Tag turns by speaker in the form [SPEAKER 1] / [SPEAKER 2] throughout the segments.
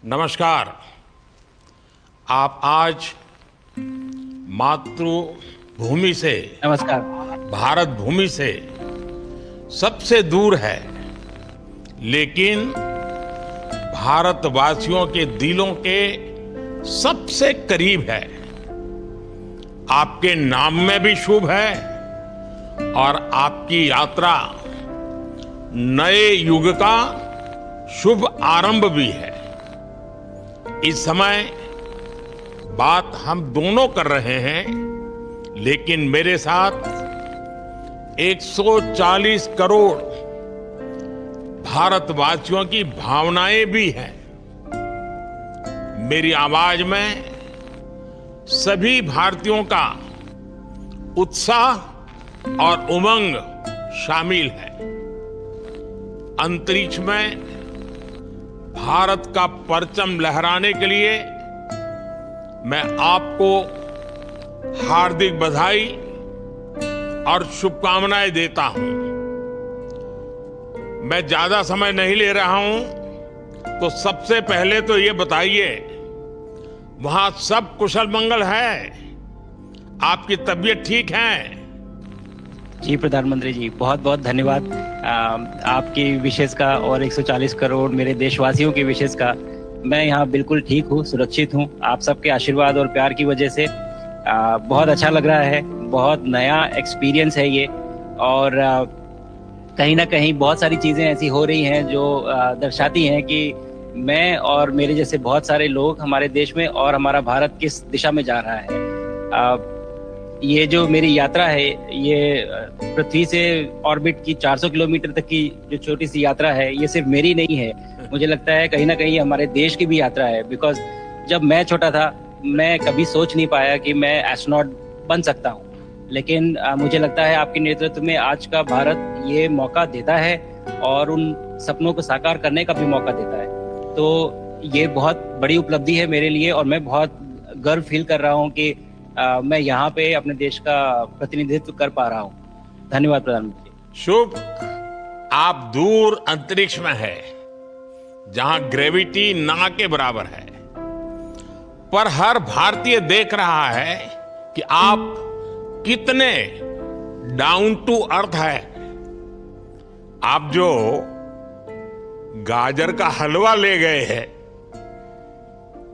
[SPEAKER 1] नमस्कार। आप आज मातृभूमि से,
[SPEAKER 2] नमस्कार।
[SPEAKER 1] भारत भूमि से सबसे दूर है, लेकिन भारतवासियों के दिलों के सबसे करीब है। आपके नाम में भी शुभ है और आपकी यात्रा नए युग का शुभ आरंभ भी है। इस समय बात हम दोनों कर रहे हैं, लेकिन मेरे साथ 140 करोड़ भारतवासियों की भावनाएं भी हैं। मेरी आवाज में सभी भारतीयों का उत्साह और उमंग शामिल है। अंतरिक्ष में भारत का परचम लहराने के लिए मैं आपको हार्दिक बधाई और शुभकामनाएं देता हूं। मैं ज्यादा समय नहीं ले रहा हूं, तो सबसे पहले तो ये बताइए, वहां सब कुशल मंगल है? आपकी तबीयत ठीक है?
[SPEAKER 2] जी प्रधानमंत्री जी, बहुत बहुत धन्यवाद आपकी विशेष का और 140 करोड़ मेरे देशवासियों की विशेष का। मैं यहाँ बिल्कुल ठीक हूँ, सुरक्षित हूँ। आप सबके आशीर्वाद और प्यार की वजह से बहुत अच्छा लग रहा है। बहुत नया एक्सपीरियंस है ये, और कहीं ना कहीं बहुत सारी चीज़ें ऐसी हो रही हैं जो दर्शाती हैं कि मैं और मेरे जैसे बहुत सारे लोग हमारे देश में और हमारा भारत किस दिशा में जा रहा है। ये जो मेरी यात्रा है, ये पृथ्वी से ऑर्बिट की 400 किलोमीटर तक की जो छोटी सी यात्रा है, ये सिर्फ मेरी नहीं है। मुझे लगता है कहीं ना कहीं हमारे देश की भी यात्रा है। बिकॉज जब मैं छोटा था, मैं कभी सोच नहीं पाया कि मैं एस्ट्रोनॉट बन सकता हूँ, लेकिन मुझे लगता है आपके नेतृत्व में आज का भारत ये मौका देता है और उन सपनों को साकार करने का भी मौका देता है। तो ये बहुत बड़ी उपलब्धि है मेरे लिए, और मैं बहुत गर्व फील कर रहा हूँ कि मैं यहाँ पे अपने देश का प्रतिनिधित्व कर पा रहा हूँ। धन्यवाद प्रधानमंत्री।
[SPEAKER 1] शुभ। आप दूर अंतरिक्ष में है, जहां ग्रेविटी ना के बराबर है, पर हर भारतीय देख रहा है कि आप कितने डाउन टू अर्थ है। आप जो गाजर का हलवा ले गए हैं,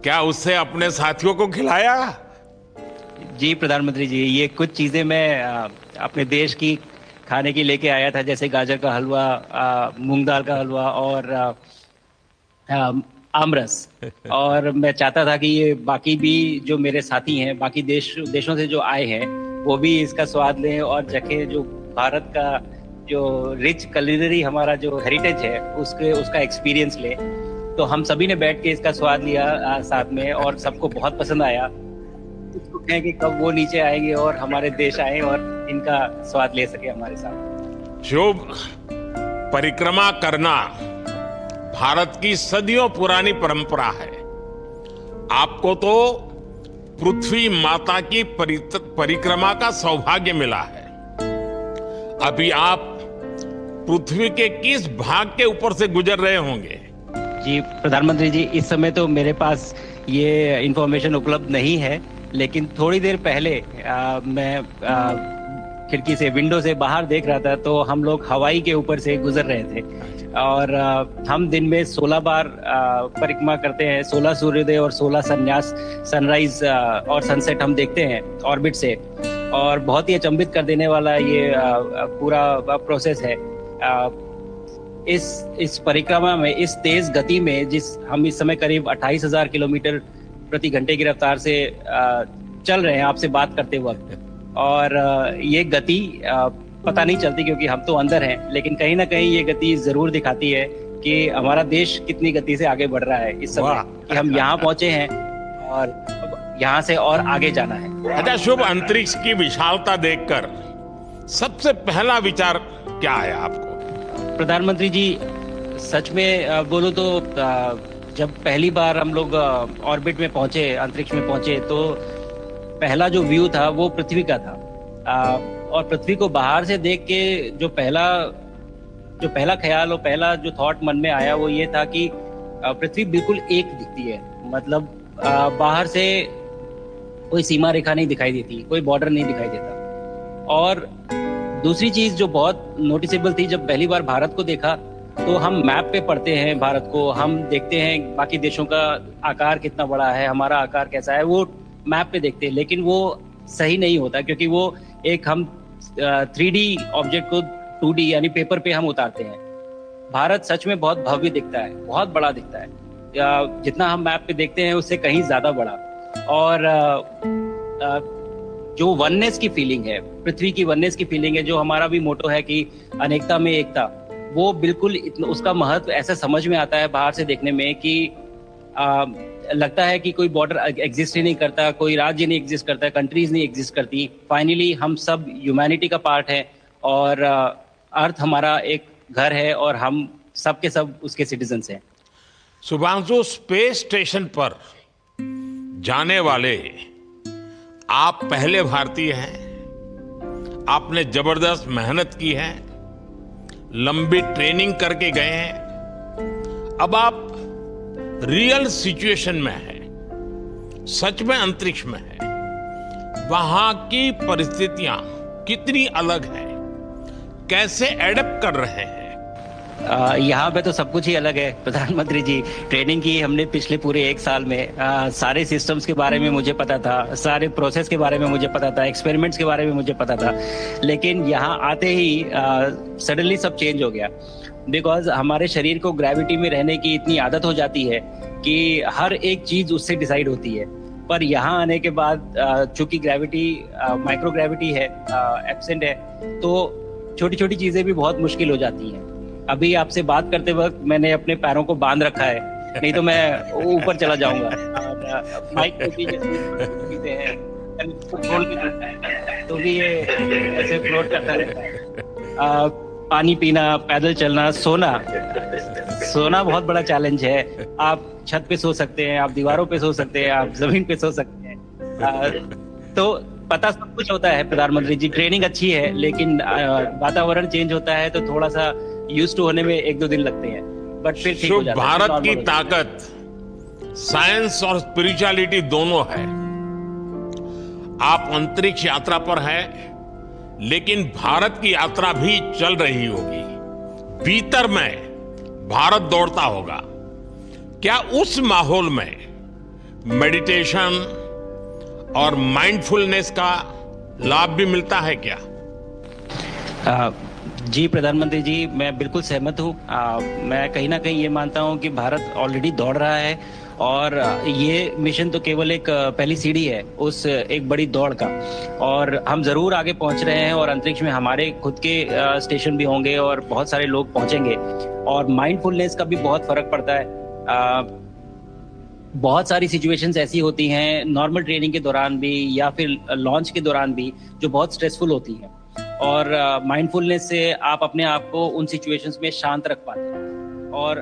[SPEAKER 1] क्या उससे अपने साथियों को खिलाया?
[SPEAKER 2] जी प्रधानमंत्री जी, ये कुछ चीज़ें मैं अपने देश की खाने की लेके आया था, जैसे गाजर का हलवा, मूंग दाल का हलवा और आमरस। और मैं चाहता था कि ये बाकी भी जो मेरे साथी हैं, बाकी देशों से जो आए हैं, वो भी इसका स्वाद लें और चखें, जो भारत का जो रिच कलिनरी हमारा जो हेरिटेज है उसका एक्सपीरियंस लें। तो हम सभी ने बैठ के इसका स्वाद लिया साथ में, और सबको बहुत पसंद आया। कुछ हैं कि कब वो नीचे आएंगे और हमारे देश आए और इनका स्वाद ले सके हमारे साथ।
[SPEAKER 1] शुभ। परिक्रमा करना भारत की सदियों पुरानी परंपरा है। आपको तो पृथ्वी माता की परिक्रमा का सौभाग्य मिला है। अभी आप पृथ्वी के किस भाग के ऊपर से गुजर रहे होंगे?
[SPEAKER 2] जी प्रधानमंत्री जी, इस समय तो मेरे पास ये इंफॉर्मेशन उपलब्ध नहीं है, लेकिन थोड़ी देर पहले मैं खिड़की से, विंडो से बाहर देख रहा था, तो हम लोग हवाई के ऊपर से गुजर रहे थे। और हम दिन में 16 बार परिक्रमा करते हैं। 16 सूर्योदय और 16 संन्यास, सनराइज और सनसेट हम देखते हैं ऑर्बिट से। और बहुत ही अचंभित कर देने वाला ये पूरा प्रोसेस है। इस परिक्रमा में, इस तेज गति में, हम इस समय करीब 28,000 किलोमीटर प्रति घंटे की रफ्तार से चल रहे हैं आपसे बात करते वक्त। और ये गति पता नहीं चलती क्योंकि हम तो अंदर हैं, लेकिन कहीं ना कहीं ये गति जरूर दिखाती है कि हमारा देश कितनी गति से आगे बढ़ रहा है इस समय, कि हम यहाँ पहुंचे हैं और यहाँ से और आगे जाना है।
[SPEAKER 1] अच्छा शुभ, अंतरिक्ष की विशालता देखकर सबसे पहला विचार क्या आया आपको?
[SPEAKER 2] प्रधानमंत्री जी, सच में बोलो तो जब पहली बार हम लोग ऑर्बिट में पहुंचे, अंतरिक्ष में पहुंचे, तो पहला जो व्यू था वो पृथ्वी का था। और पृथ्वी को बाहर से देख के जो पहला ख्याल और पहला जो थॉट मन में आया वो ये था कि पृथ्वी बिल्कुल एक दिखती है। मतलब बाहर से कोई सीमा रेखा नहीं दिखाई देती, कोई बॉर्डर नहीं दिखाई देता। और दूसरी चीज जो बहुत नोटिसेबल थी, जब पहली बार भारत को देखा तो हम मैप पे पढ़ते हैं भारत को, हम देखते हैं बाकी देशों का आकार कितना बड़ा है, हमारा आकार कैसा है, वो मैप पे देखते हैं, लेकिन वो सही नहीं होता, क्योंकि वो एक हम 3D ऑब्जेक्ट को 2D यानी पेपर पे हम उतारते हैं। भारत सच में बहुत भव्य दिखता है, बहुत बड़ा दिखता है, जितना हम मैप पे देखते हैं उससे कहीं ज्यादा बड़ा। और जो वननेस की फीलिंग है, पृथ्वी की वननेस की फीलिंग है, जो हमारा भी मोटो है कि अनेकता में एकता, वो बिल्कुल उसका महत्व ऐसा समझ में आता है बाहर से देखने में कि लगता है कि कोई बॉर्डर एग्जिस्ट ही नहीं करता, कोई राज्य नहीं एग्जिस्ट करता, कंट्रीज नहीं एग्जिस्ट करती। फाइनली हम सब ह्यूमैनिटी का पार्ट है और अर्थ हमारा एक घर है और हम सब के सब उसके सिटीजन्स हैं।
[SPEAKER 1] शुभांशु, स्पेस स्टेशन पर जाने वाले आप पहले भारतीय हैं। आपने जबरदस्त मेहनत की है, लंबी ट्रेनिंग करके गए हैं। अब आप रियल सिचुएशन में हैं, सच में अंतरिक्ष में हैं। वहां की परिस्थितियां कितनी अलग हैं, कैसे एडप्ट कर रहे हैं?
[SPEAKER 2] यहाँ पे तो सब कुछ ही अलग है प्रधानमंत्री जी। ट्रेनिंग की हमने पिछले पूरे 1 साल में, सारे सिस्टम्स के बारे में मुझे पता था, सारे प्रोसेस के बारे में मुझे पता था, एक्सपेरिमेंट्स के बारे में मुझे पता था, लेकिन यहाँ आते ही सडनली सब चेंज हो गया। बिकॉज हमारे शरीर को ग्रेविटी में रहने की इतनी आदत हो जाती है कि हर एक चीज उससे डिसाइड होती है। पर यहाँ आने के बाद चूंकि ग्रेविटी माइक्रो ग्रेविटी है, एब्सेंट है, तो छोटी छोटी चीजें भी बहुत मुश्किल हो जाती हैं। अभी आपसे बात करते वक्त मैंने अपने पैरों को बांध रखा है, नहीं तो मैं ऊपर चला जाऊंगा। माइक पे भी चीजें हैं, तो भी ये ऐसे फ्लोट करता रहता है। पानी पीना, पैदल चलना, सोना बहुत बड़ा चैलेंज है। आप छत पे सो सकते हैं, आप दीवारों पे सो सकते हैं, आप जमीन पे सो सकते हैं। तो पता सब कुछ होता है प्रधानमंत्री जी, ट्रेनिंग अच्छी है, लेकिन वातावरण चेंज होता है तो थोड़ा सा यूज्ड टू होने में 1-2 दिन लगते हैं, बट फिर ठीक हो जाता है।
[SPEAKER 1] भारत की ताकत साइंस और स्पिरिचुअलिटी दोनों है। आप अंतरिक्ष यात्रा पर हैं, लेकिन भारत की यात्रा भी चल रही होगी। भीतर में भारत दौड़ता होगा। क्या उस माहौल में मेडिटेशन और माइंडफुलनेस का लाभ भी मिलता है क्या?
[SPEAKER 2] जी प्रधानमंत्री जी, मैं बिल्कुल सहमत हूँ। मैं कहीं ना कहीं ये मानता हूँ कि भारत ऑलरेडी दौड़ रहा है और ये मिशन तो केवल एक पहली सीढ़ी है उस एक बड़ी दौड़ का, और हम जरूर आगे पहुंच रहे हैं। और अंतरिक्ष में हमारे खुद के स्टेशन भी होंगे और बहुत सारे लोग पहुंचेंगे। और माइंडफुलनेस का भी बहुत फर्क पड़ता है। बहुत सारी सिचुएशंस ऐसी होती हैं नॉर्मल ट्रेनिंग के दौरान भी या फिर लॉन्च के दौरान भी, जो बहुत स्ट्रेसफुल होती हैं, और माइंडफुलनेस से आप अपने आप को उन सिचुएशंस में शांत रख पाते हैं और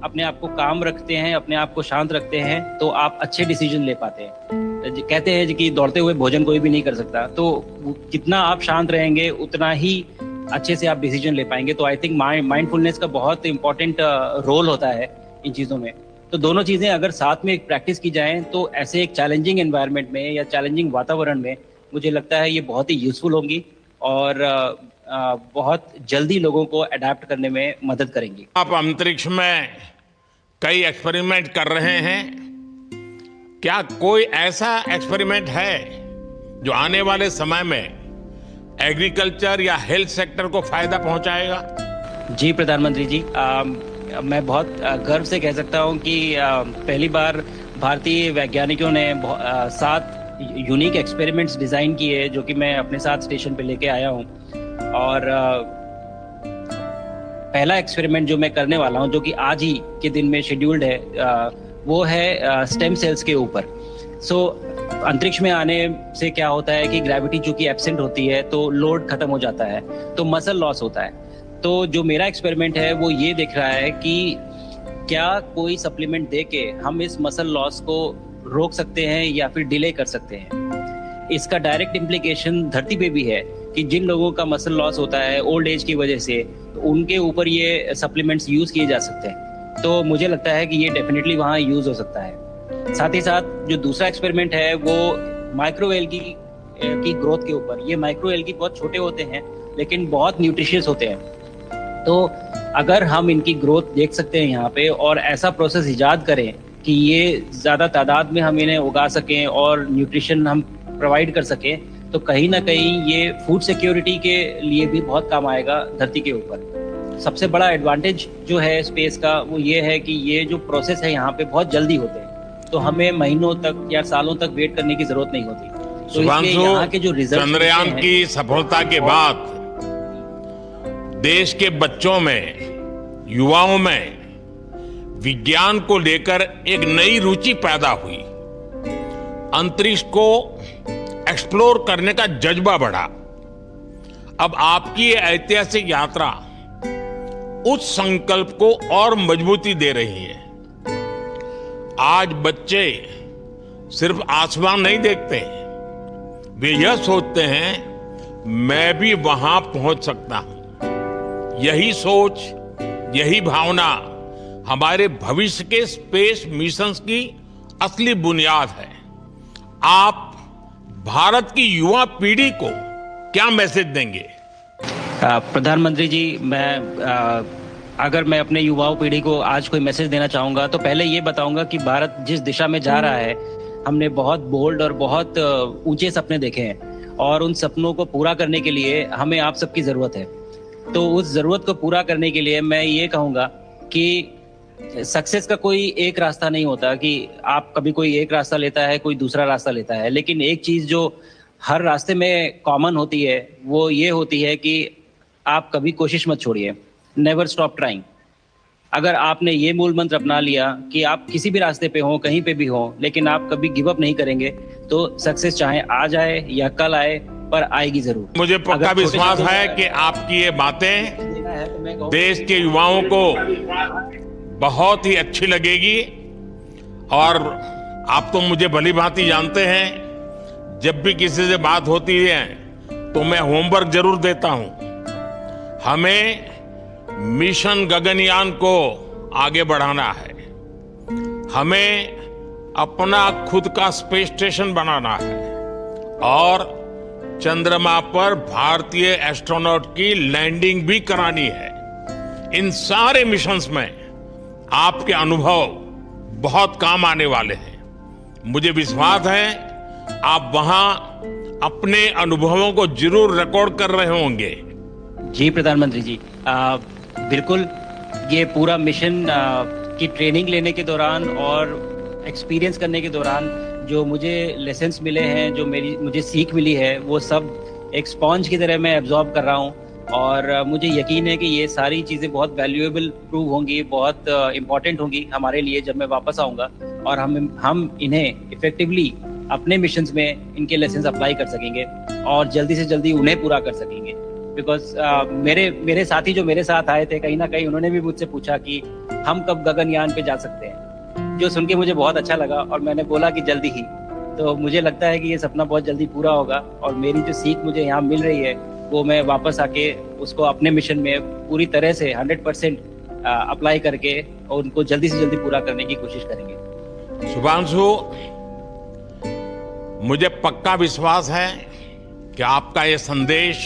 [SPEAKER 2] अपने आप को काम रखते हैं, अपने आप को शांत रखते हैं, तो आप अच्छे डिसीजन ले पाते हैं। कहते हैं कि दौड़ते हुए भोजन कोई भी नहीं कर सकता, तो जितना आप शांत रहेंगे उतना ही अच्छे से आप डिसीजन ले पाएंगे। तो आई थिंक माइंडफुलनेस का बहुत इंपॉर्टेंट रोल होता है इन चीज़ों में। तो दोनों चीज़ें अगर साथ में प्रैक्टिस की जाएं तो ऐसे एक चैलेंजिंग एनवायरनमेंट में या चैलेंजिंग वातावरण में मुझे लगता है ये बहुत ही यूजफुल होंगी और बहुत जल्दी लोगों को अडेप्ट करने में मदद करेंगी।
[SPEAKER 1] आप अंतरिक्ष में कई एक्सपेरिमेंट कर रहे हैं। क्या कोई ऐसा एक्सपेरिमेंट है जो आने वाले समय में एग्रीकल्चर या हेल्थ सेक्टर को फायदा पहुंचाएगा?
[SPEAKER 2] जी प्रधानमंत्री जी, मैं बहुत गर्व से कह सकता हूं कि पहली बार भारतीय वैज्ञानिकों ने 7 यूनिक एक्सपेरिमेंट्स डिजाइन किए, जो कि मैं अपने साथ स्टेशन पे लेके आया हूं। और पहला एक्सपेरिमेंट जो मैं करने वाला हूं, जो कि आज ही के दिन में शेड्यूल्ड है, वो है स्टेम सेल्स के ऊपर। सो अंतरिक्ष में आने से क्या होता है कि ग्रेविटी चूंकि एब्सेंट होती है तो लोड खत्म हो जाता है, तो मसल लॉस होता है। तो जो मेरा एक्सपेरिमेंट है वो ये देख रहा है कि क्या कोई सप्लीमेंट दे के हम इस मसल लॉस को रोक सकते हैं या फिर डिले कर सकते हैं। इसका डायरेक्ट इम्प्लीकेशन धरती पे भी है कि जिन लोगों का मसल लॉस होता है ओल्ड एज की वजह से, तो उनके ऊपर ये सप्लीमेंट्स यूज किए जा सकते हैं। तो मुझे लगता है कि ये डेफिनेटली वहाँ यूज हो सकता है। साथ ही साथ जो दूसरा एक्सपेरिमेंट है वो माइक्रो एल्गी की ग्रोथ के ऊपर। ये माइक्रो एल्गी बहुत छोटे होते हैं लेकिन बहुत न्यूट्रिशियस होते हैं। तो अगर हम इनकी ग्रोथ देख सकते हैं यहाँ पे और ऐसा प्रोसेस इजाद करें कि ये ज़्यादा तादाद में हम इन्हें उगा सकें और न्यूट्रिशन हम प्रोवाइड कर सकें, तो कहीं ना कहीं ये फूड सिक्योरिटी के लिए भी बहुत काम आएगा धरती के ऊपर। सबसे बड़ा एडवांटेज जो है स्पेस का वो ये है कि ये जो प्रोसेस है यहाँ पे बहुत जल्दी होते हैं, तो हमें महीनों तक या सालों तक वेट करने की जरूरत नहीं होती। तो इसलिए यहाँ के जो रिजल्ट
[SPEAKER 1] चंद्रयान की सफलता के बाद देश के बच्चों में, युवाओं में विज्ञान को लेकर एक नई रुचि पैदा हुई। अंतरिक्ष को एक्सप्लोर करने का जज्बा बढ़ा। अब आपकी ये ऐतिहासिक यात्रा उस संकल्प को और मजबूती दे रही है। आज बच्चे सिर्फ आसमान नहीं देखते, वे यह सोचते हैं मैं भी वहां पहुंच सकता हूं। यही सोच, यही भावना हमारे भविष्य के स्पेस मिशंस की असली बुनियाद है। आप भारत की युवा पीढ़ी को क्या मैसेज देंगे?
[SPEAKER 2] प्रधानमंत्री जी, अगर मैं अपने युवाओं पीढ़ी को आज कोई मैसेज देना चाहूंगा तो पहले ये बताऊंगा कि भारत जिस दिशा में जा रहा है, हमने बहुत बोल्ड और बहुत ऊंचे सपने देखे हैं और उन सपनों को पूरा करने के लिए हमें आप सबकी जरूरत है। तो उस जरूरत को पूरा करने के लिए मैं ये कहूंगा कि सक्सेस का कोई एक रास्ता नहीं होता कि आप कभी कोई एक रास्ता लेता है, कोई दूसरा रास्ता लेता है, लेकिन एक चीज जो हर रास्ते में कॉमन होती है वो ये होती है कि आप कभी कोशिश मत छोड़िए, नेवर स्टॉप ट्राइंग। अगर आपने ये मूल मंत्र अपना लिया कि आप किसी भी रास्ते पे हो, कहीं पे भी हो, लेकिन आप कभी गिव अप नहीं करेंगे, तो सक्सेस चाहे आज आए या कल आए पर आएगी जरूर।
[SPEAKER 1] मुझे पक्का विश्वास है कि आपकी ये बातें देश के युवाओं को बहुत ही अच्छी लगेगी। और आप तो मुझे भली भांति जानते हैं, जब भी किसी से बात होती है तो मैं होमवर्क जरूर देता हूं। हमें मिशन गगनयान को आगे बढ़ाना है, हमें अपना खुद का स्पेस स्टेशन बनाना है और चंद्रमा पर भारतीय एस्ट्रोनॉट की लैंडिंग भी करानी है। इन सारे मिशंस में आपके अनुभव बहुत काम आने वाले हैं। मुझे विश्वास है आप वहां अपने अनुभवों को जरूर रिकॉर्ड कर रहे होंगे।
[SPEAKER 2] जी प्रधानमंत्री जी, बिल्कुल। ये पूरा मिशन की ट्रेनिंग लेने के दौरान और एक्सपीरियंस करने के दौरान जो मुझे लेसन्स मिले हैं, जो मुझे सीख मिली है, वो सब एक स्पॉन्ज की तरह मैं एब्जॉर्ब कर रहा हूँ और मुझे यकीन है कि ये सारी चीज़ें बहुत वैल्यूएबल प्रूव होंगी, बहुत इम्पॉर्टेंट होंगी हमारे लिए जब मैं वापस आऊँगा और हम इन्हें इफेक्टिवली अपने मिशंस में इनके लेसन्स अप्लाई कर सकेंगे और जल्दी से जल्दी उन्हें पूरा कर सकेंगे। बिकॉज मेरे साथी जो मेरे साथ आए थे, कहीं ना कहीं उन्होंने भी मुझसे पूछा कि हम कब गगनयान पे जा सकते हैं, जो सुन के मुझे बहुत अच्छा लगा और मैंने बोला कि जल्दी ही। तो मुझे लगता है कि ये सपना बहुत जल्दी पूरा होगा और मेरी जो सीख मुझे यहाँ मिल रही है वो मैं वापस आके उसको अपने मिशन में पूरी तरह से 100% अप्लाई करके और उनको जल्दी से जल्दी पूरा करने की कोशिश करेंगे।
[SPEAKER 1] शुभांशु, मुझे पक्का विश्वास है कि आपका ये संदेश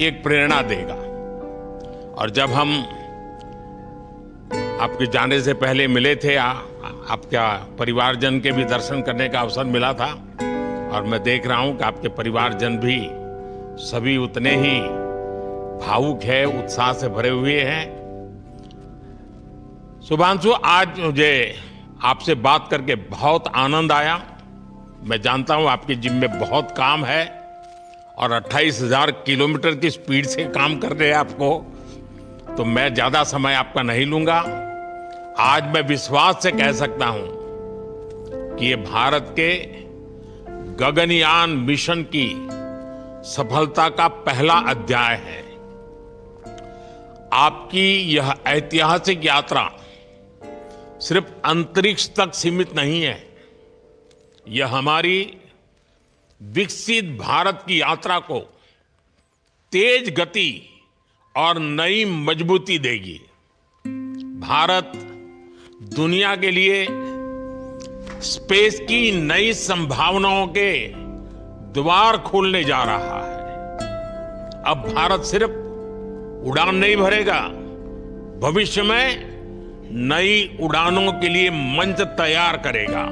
[SPEAKER 1] एक प्रेरणा देगा। और जब हम आपके जाने से पहले मिले थे, आपका परिवारजन के भी दर्शन करने का अवसर मिला था और मैं देख रहा हूं कि आपके परिवारजन भी सभी उतने ही भावुक है, उत्साह से भरे हुए हैं। शुभांशु, आज मुझे आपसे बात करके बहुत आनंद आया। मैं जानता हूं आपकी जिम में बहुत काम है और 28,000 किलोमीटर की स्पीड से काम कर रहे हैं आपको, तो मैं ज्यादा समय आपका नहीं लूंगा। आज मैं विश्वास से कह सकता हूं कि ये भारत के गगनयान मिशन की सफलता का पहला अध्याय है। आपकी यह ऐतिहासिक यात्रा सिर्फ अंतरिक्ष तक सीमित नहीं है, यह हमारी विकसित भारत की यात्रा को तेज गति और नई मजबूती देगी। भारत दुनिया के लिए स्पेस की नई संभावनाओं के द्वार खोलने जा रहा है। अब भारत सिर्फ उड़ान नहीं भरेगा, भविष्य में नई उड़ानों के लिए मंच तैयार करेगा।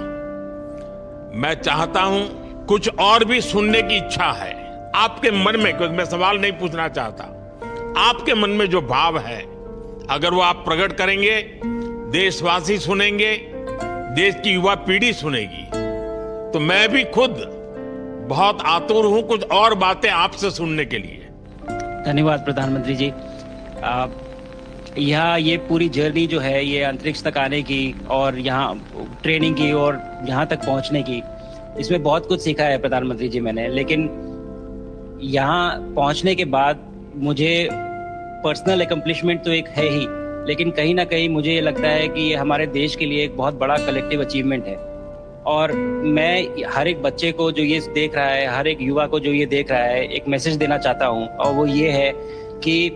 [SPEAKER 1] मैं चाहता हूं, कुछ और भी सुनने की इच्छा है आपके मन में, क्योंकि मैं सवाल नहीं पूछना चाहता, आपके मन में जो भाव है अगर वो आप प्रकट करेंगे, देशवासी सुनेंगे, देश की युवा पीढ़ी सुनेगी, तो मैं भी खुद बहुत आतुर हूं कुछ और बातें आपसे सुनने के लिए।
[SPEAKER 2] धन्यवाद प्रधानमंत्री जी। यहाँ ये पूरी जर्नी जो है, ये अंतरिक्ष तक आने की और यहाँ ट्रेनिंग की और यहाँ तक पहुँचने की, इसमें बहुत कुछ सीखा है प्रधानमंत्री जी मैंने। लेकिन यहाँ पहुँचने के बाद मुझे पर्सनल एकम्प्लिशमेंट तो एक है ही, लेकिन कहीं ना कहीं मुझे ये लगता है कि ये हमारे देश के लिए एक बहुत बड़ा कलेक्टिव अचीवमेंट है। और मैं हर एक बच्चे को जो ये देख रहा है, हर एक युवा को जो ये देख रहा है, एक मैसेज देना चाहता हूँ, और वो ये है कि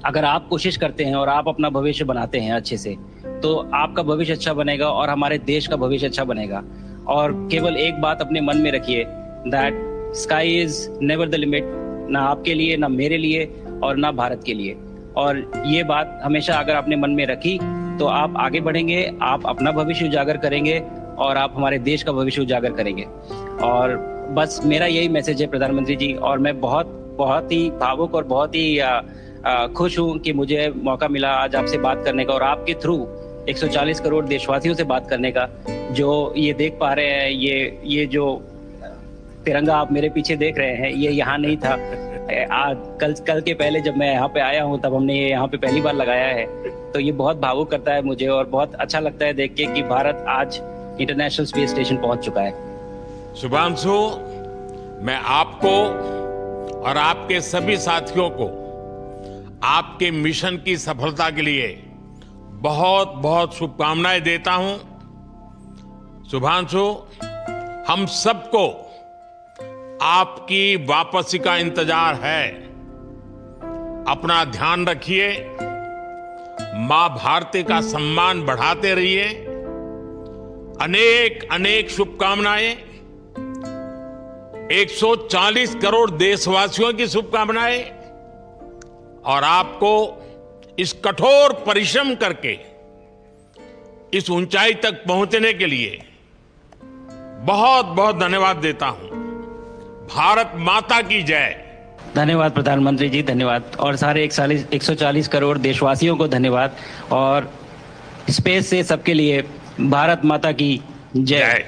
[SPEAKER 2] अगर आप कोशिश करते हैं और आप अपना भविष्य बनाते हैं अच्छे से, तो आपका भविष्य अच्छा बनेगा और हमारे देश का भविष्य अच्छा बनेगा। और केवल एक बात अपने मन में रखिए, that sky is never the limit, ना आपके लिए, ना मेरे लिए और ना भारत के लिए। और ये बात हमेशा अगर आपने मन में रखी तो आप आगे बढ़ेंगे, आप अपना भविष्य उजागर करेंगे और आप हमारे देश का भविष्य उजागर करेंगे। और बस मेरा यही मैसेज है प्रधानमंत्री जी। और मैं बहुत ही भावुक और बहुत ही खुश हूँ कि मुझे मौका मिला आज आपसे बात करने का और आपके थ्रू 140 करोड़ देशवासियों से बात करने का। जो ये देख पा रहे हैं, ये जो तिरंगा आप मेरे पीछे देख रहे हैं, ये यहाँ नहीं था। आज कल के पहले जब मैं यहाँ पे आया हूँ, तब हमने ये यहाँ पे पहली बार लगाया है। तो ये बहुत भावुक करता है मुझे और बहुत अच्छा लगता है देख के कि भारत आज इंटरनेशनल स्पेस स्टेशन पहुंच चुका है।
[SPEAKER 1] शुभांशु, मैं आपको और आपके सभी साथियों को आपके मिशन की सफलता के लिए बहुत बहुत शुभकामनाएं देता हूं। शुभांशु, हम सबको आपकी वापसी का इंतजार है। अपना ध्यान रखिए, मां भारती का सम्मान बढ़ाते रहिए। अनेक अनेक शुभकामनाएं, 140 करोड़ देशवासियों की शुभकामनाएं, और आपको इस कठोर परिश्रम करके इस ऊंचाई तक पहुंचने के लिए बहुत बहुत धन्यवाद देता हूं। भारत माता की जय।
[SPEAKER 2] धन्यवाद प्रधानमंत्री जी, धन्यवाद। और सारे 140 करोड़ देशवासियों को धन्यवाद। और स्पेस से सबके लिए भारत माता की जय।